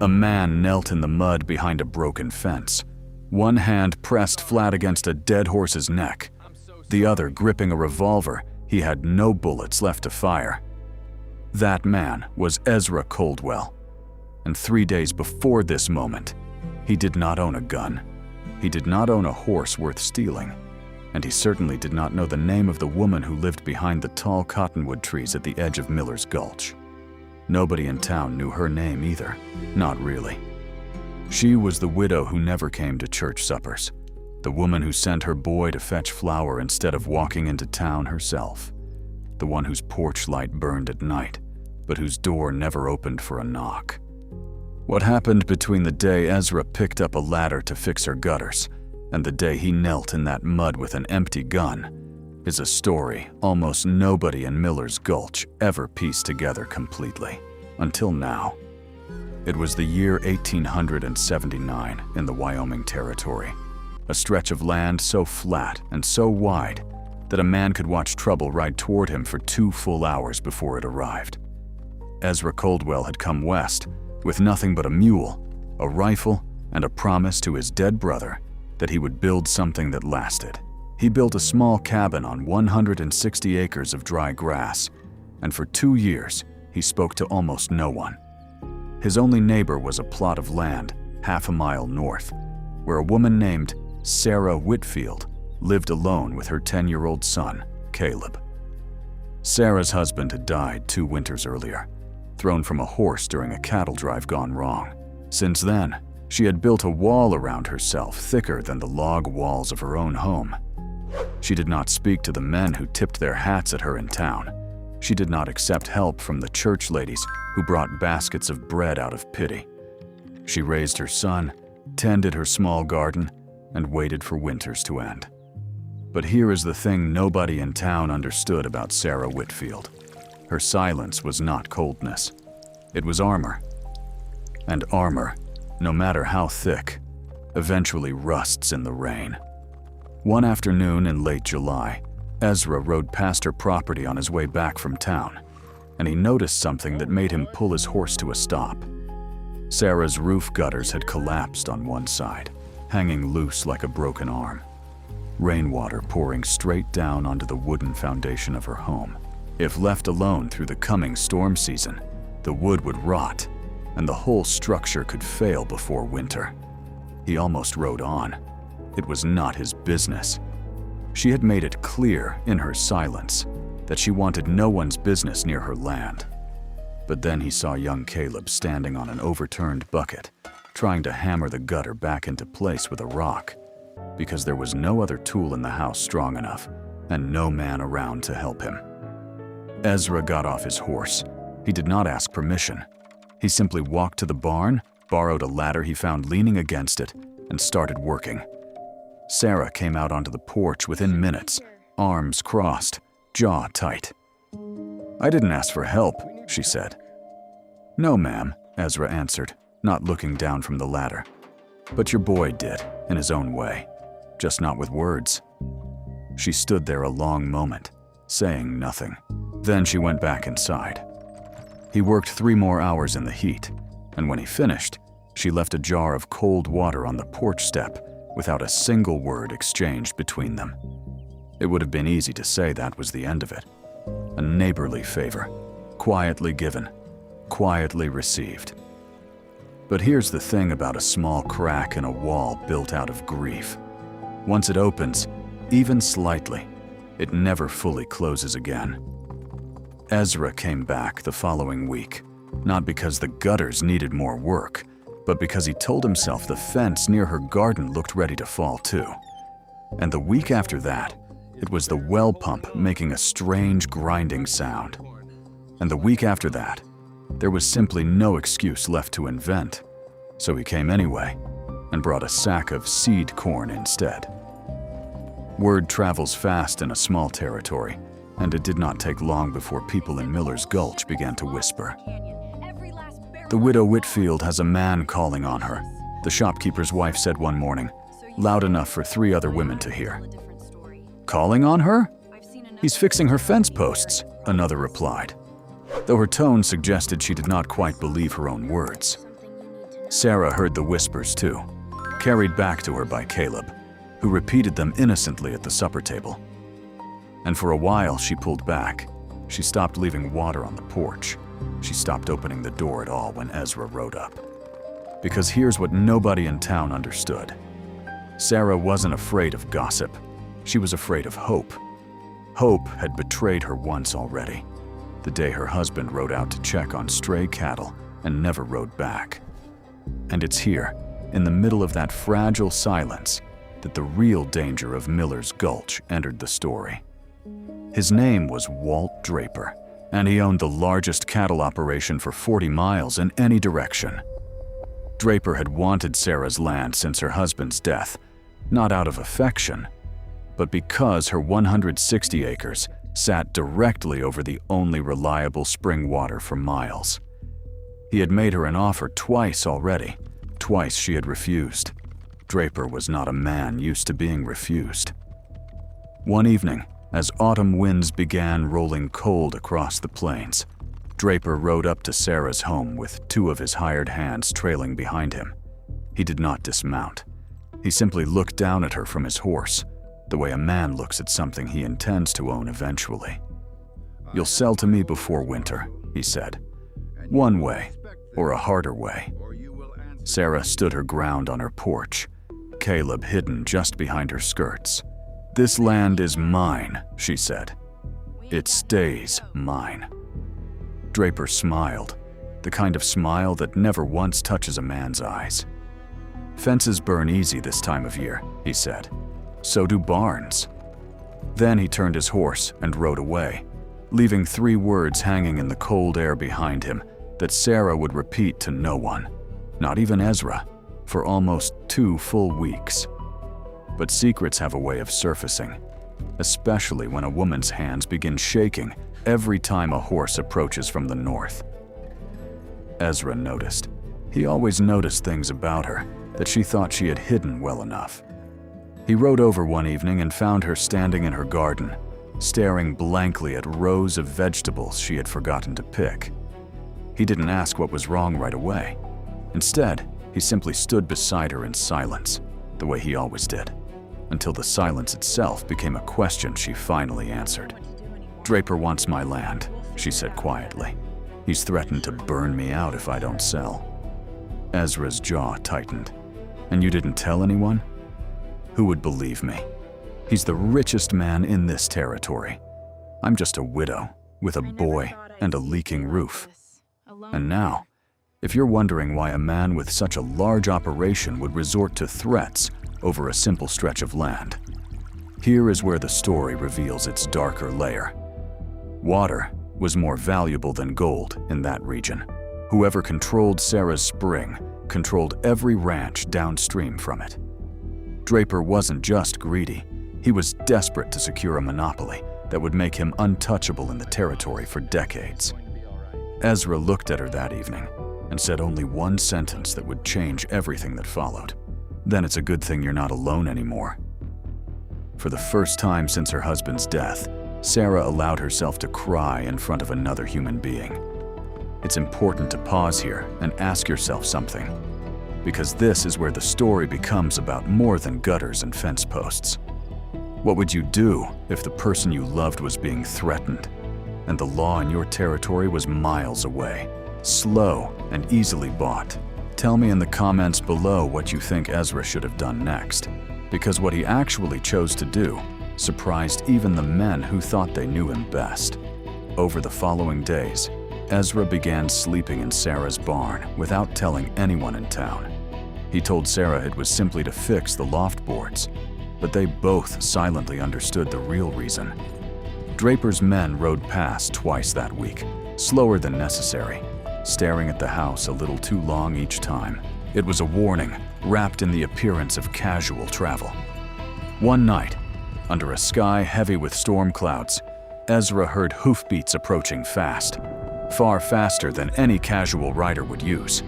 A man knelt in the mud behind a broken fence, one hand pressed flat against a dead horse's neck, the other gripping a revolver he had no bullets left to fire. That man was Ezra Coldwell, and 3 days before this moment, he did not own a gun. He did not own a horse worth stealing, and he certainly did not know the name of the woman who lived behind the tall cottonwood trees at the edge of Miller's Gulch. Nobody in town knew her name either, not really. She was the widow who never came to church suppers, the woman who sent her boy to fetch flour instead of walking into town herself, the one whose porch light burned at night, but whose door never opened for a knock. What happened between the day Ezra picked up a ladder to fix her gutters and the day he knelt in that mud with an empty gun is a story almost nobody in Miller's Gulch ever pieced together completely, until now. It was the year 1879 in the Wyoming Territory, a stretch of land so flat and so wide that a man could watch trouble ride toward him for 2 full hours before it arrived. Ezra Coldwell had come west with nothing but a mule, a rifle, and a promise to his dead brother that he would build something that lasted. He built a small cabin on 160 acres of dry grass, and for 2 years, he spoke to almost no one. His only neighbor was a plot of land half a mile north, where a woman named Sarah Whitfield lived alone with her 10-year-old son, Caleb. Sarah's husband had died 2 winters earlier, thrown from a horse during a cattle drive gone wrong. Since then, she had built a wall around herself thicker than the log walls of her own home. She did not speak to the men who tipped their hats at her in town. She did not accept help from the church ladies who brought baskets of bread out of pity. She raised her son, tended her small garden, and waited for winters to end. But here is the thing nobody in town understood about Sarah Whitfield. Her silence was not coldness. It was armor. And armor, no matter how thick, eventually rusts in the rain. One afternoon in late July, Ezra rode past her property on his way back from town, and he noticed something that made him pull his horse to a stop. Sarah's roof gutters had collapsed on one side, hanging loose like a broken arm. Rainwater pouring straight down onto the wooden foundation of her home. If left alone through the coming storm season, the wood would rot, and the whole structure could fail before winter. He almost rode on. It was not his business. She had made it clear in her silence that she wanted no one's business near her land. But then he saw young Caleb standing on an overturned bucket, trying to hammer the gutter back into place with a rock, because there was no other tool in the house strong enough and no man around to help him. Ezra got off his horse. He did not ask permission. He simply walked to the barn, borrowed a ladder he found leaning against it, and started working. Sarah came out onto the porch within minutes, arms crossed, jaw tight. "I didn't ask for help," she said. "No, ma'am," Ezra answered, not looking down from the ladder. "But your boy did, in his own way, just not with words." She stood there a long moment, saying nothing. Then she went back inside. He worked 3 more hours in the heat, and when he finished, she left a jar of cold water on the porch step without a single word exchanged between them. It would have been easy to say that was the end of it. A neighborly favor, quietly given, quietly received. But here's the thing about a small crack in a wall built out of grief. Once it opens, even slightly, it never fully closes again. Ezra came back the following week, not because the gutters needed more work, but because he told himself the fence near her garden looked ready to fall too. And the week after that, it was the well pump making a strange grinding sound. And the week after that, there was simply no excuse left to invent. So he came anyway, and brought a sack of seed corn instead. Word travels fast in a small territory, and it did not take long before people in Miller's Gulch began to whisper. "The widow Whitfield has a man calling on her," the shopkeeper's wife said one morning, loud enough for 3 other women to hear. "Calling on her? He's fixing her fence posts," another replied, though her tone suggested she did not quite believe her own words. Sarah heard the whispers too, carried back to her by Caleb, who repeated them innocently at the supper table. And for a while she pulled back. She stopped leaving water on the porch. She stopped opening the door at all when Ezra rode up. Because here's what nobody in town understood. Sarah wasn't afraid of gossip. She was afraid of Hope. Hope had betrayed her once already, the day her husband rode out to check on stray cattle and never rode back. And it's here, in the middle of that fragile silence, that the real danger of Miller's Gulch entered the story. His name was Walt Draper, and he owned the largest cattle operation for 40 miles in any direction. Draper had wanted Sarah's land since her husband's death, not out of affection, but because her 160 acres sat directly over the only reliable spring water for miles. He had made her an offer twice already. Twice she had refused. Draper was not a man used to being refused. One evening, as autumn winds began rolling cold across the plains, Draper rode up to Sarah's home with 2 of his hired hands trailing behind him. He did not dismount. He simply looked down at her from his horse, the way a man looks at something he intends to own eventually. "You'll sell to me before winter," he said. "One way, or a harder way." Sarah stood her ground on her porch, Caleb hidden just behind her skirts. "This land is mine," she said. "It stays mine." Draper smiled, the kind of smile that never once touches a man's eyes. "Fences burn easy this time of year," he said. "So do barns." Then he turned his horse and rode away, leaving 3 words hanging in the cold air behind him that Sarah would repeat to no one, not even Ezra, for almost 2 full weeks. But secrets have a way of surfacing, especially when a woman's hands begin shaking every time a horse approaches from the north. Ezra noticed. He always noticed things about her that she thought she had hidden well enough. He rode over one evening and found her standing in her garden, staring blankly at rows of vegetables she had forgotten to pick. He didn't ask what was wrong right away. Instead, he simply stood beside her in silence, the way he always did, until the silence itself became a question she finally answered. "Draper wants my land," she said quietly. "He's threatened to burn me out if I don't sell." Ezra's jaw tightened. "And you didn't tell anyone?" "Who would believe me? He's the richest man in this territory. I'm just a widow with a boy and a leaking roof. And now, if you're wondering why a man with such a large operation would resort to threats over a simple stretch of land, here is where the story reveals its darker layer. Water was more valuable than gold in that region. Whoever controlled Sarah's spring controlled every ranch downstream from it. Draper wasn't just greedy, he was desperate to secure a monopoly that would make him untouchable in the territory for decades. Ezra looked at her that evening and said only one sentence that would change everything that followed. "Then it's a good thing you're not alone anymore." For the first time since her husband's death, Sarah allowed herself to cry in front of another human being. It's important to pause here and ask yourself something, because this is where the story becomes about more than gutters and fence posts. What would you do if the person you loved was being threatened, and the law in your territory was miles away, slow and easily bought? Tell me in the comments below what you think Ezra should have done next, because what he actually chose to do surprised even the men who thought they knew him best. Over the following days, Ezra began sleeping in Sarah's barn without telling anyone in town. He told Sarah it was simply to fix the loft boards, but they both silently understood the real reason. Draper's men rode past twice that week, slower than necessary, staring at the house a little too long each time. It was a warning, wrapped in the appearance of casual travel. One night, under a sky heavy with storm clouds, Ezra heard hoofbeats approaching fast, far faster than any casual rider would use.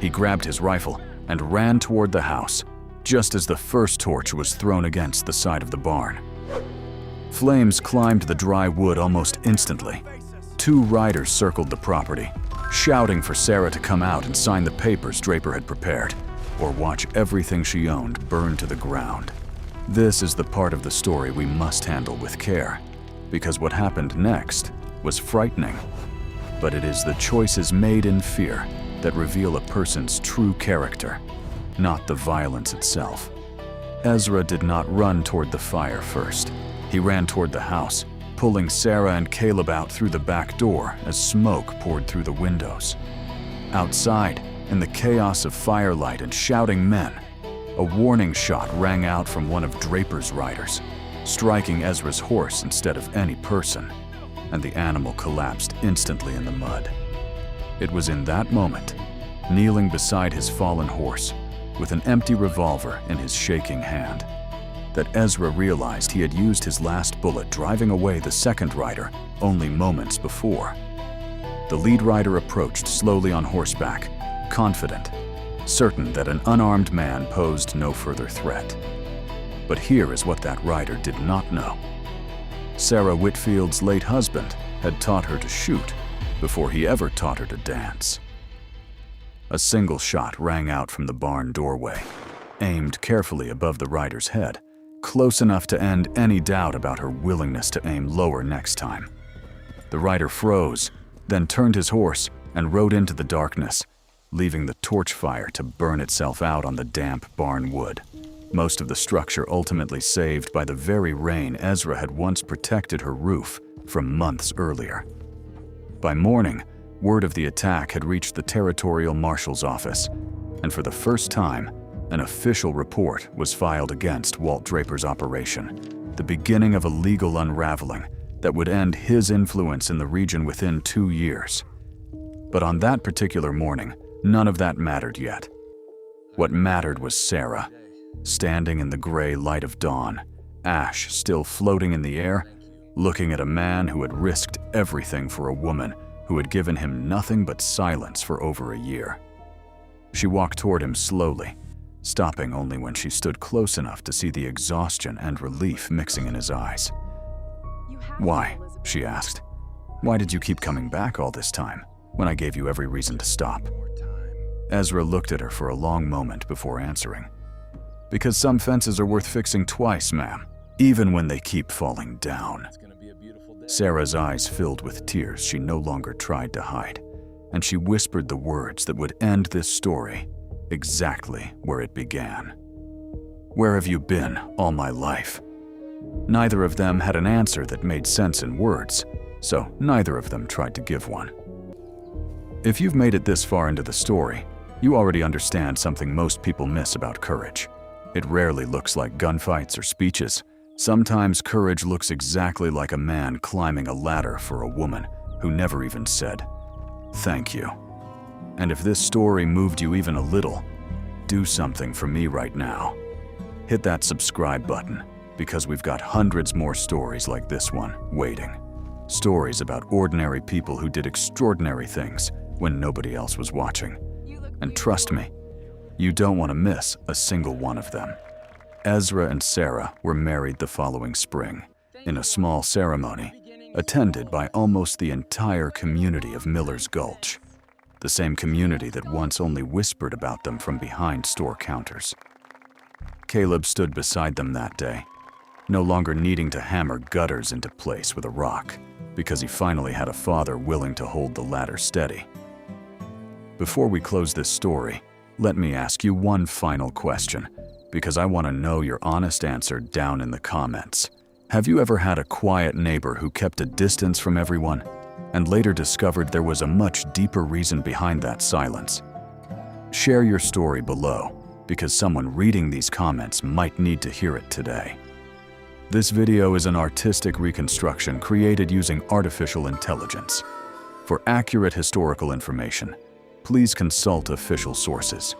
He grabbed his rifle and ran toward the house, just as the first torch was thrown against the side of the barn. Flames climbed the dry wood almost instantly. 2 riders circled the property, shouting for Sarah to come out and sign the papers Draper had prepared, or watch everything she owned burn to the ground. This is the part of the story we must handle with care, because what happened next was frightening. But it is the choices made in fear that reveal a person's true character, not the violence itself. Ezra did not run toward the fire first. He ran toward the house, pulling Sarah and Caleb out through the back door as smoke poured through the windows. Outside, in the chaos of firelight and shouting men, a warning shot rang out from one of Draper's riders, striking Ezra's horse instead of any person, and the animal collapsed instantly in the mud. It was in that moment, kneeling beside his fallen horse, with an empty revolver in his shaking hand, that Ezra realized he had used his last bullet driving away the second rider only moments before. The lead rider approached slowly on horseback, confident, certain that an unarmed man posed no further threat. But here is what that rider did not know. Sarah Whitfield's late husband had taught her to shoot before he ever taught her to dance. A single shot rang out from the barn doorway, aimed carefully above the rider's head, close enough to end any doubt about her willingness to aim lower next time. The rider froze, then turned his horse and rode into the darkness, leaving the torch fire to burn itself out on the damp barn wood. Most of the structure ultimately saved by the very rain Ezra had once protected her roof from months earlier. By morning, word of the attack had reached the territorial marshal's office, and for the first time, an official report was filed against Walt Draper's operation, the beginning of a legal unraveling that would end his influence in the region within 2 years. But on that particular morning, none of that mattered yet. What mattered was Sarah, standing in the gray light of dawn, ash still floating in the air, looking at a man who had risked everything for a woman who had given him nothing but silence for over a year. She walked toward him slowly, stopping only when she stood close enough to see the exhaustion and relief mixing in his eyes. "Why?" she asked. "Why did you keep coming back all this time, when I gave you every reason to stop?" Ezra looked at her for a long moment before answering. "Because some fences are worth fixing twice, ma'am, even when they keep falling down." Sarah's eyes filled with tears she no longer tried to hide, and she whispered the words that would end this story exactly where it began. "Where have you been all my life?" Neither of them had an answer that made sense in words, so neither of them tried to give one. If you've made it this far into the story, you already understand something most people miss about courage. It rarely looks like gunfights or speeches. Sometimes courage looks exactly like a man climbing a ladder for a woman who never even said, "Thank you." And if this story moved you even a little, do something for me right now. Hit that subscribe button, because we've got hundreds more stories like this one waiting. Stories about ordinary people who did extraordinary things when nobody else was watching. And trust me, you don't want to miss a single one of them. Ezra and Sarah were married the following spring, in a small ceremony, attended by almost the entire community of Miller's Gulch, the same community that once only whispered about them from behind store counters. Caleb stood beside them that day, no longer needing to hammer gutters into place with a rock, because he finally had a father willing to hold the ladder steady. Before we close this story, let me ask you one final question, because I want to know your honest answer down in the comments. Have you ever had a quiet neighbor who kept a distance from everyone, and later discovered there was a much deeper reason behind that silence? Share your story below, because someone reading these comments might need to hear it today. This video is an artistic reconstruction created using artificial intelligence. For accurate historical information, please consult official sources.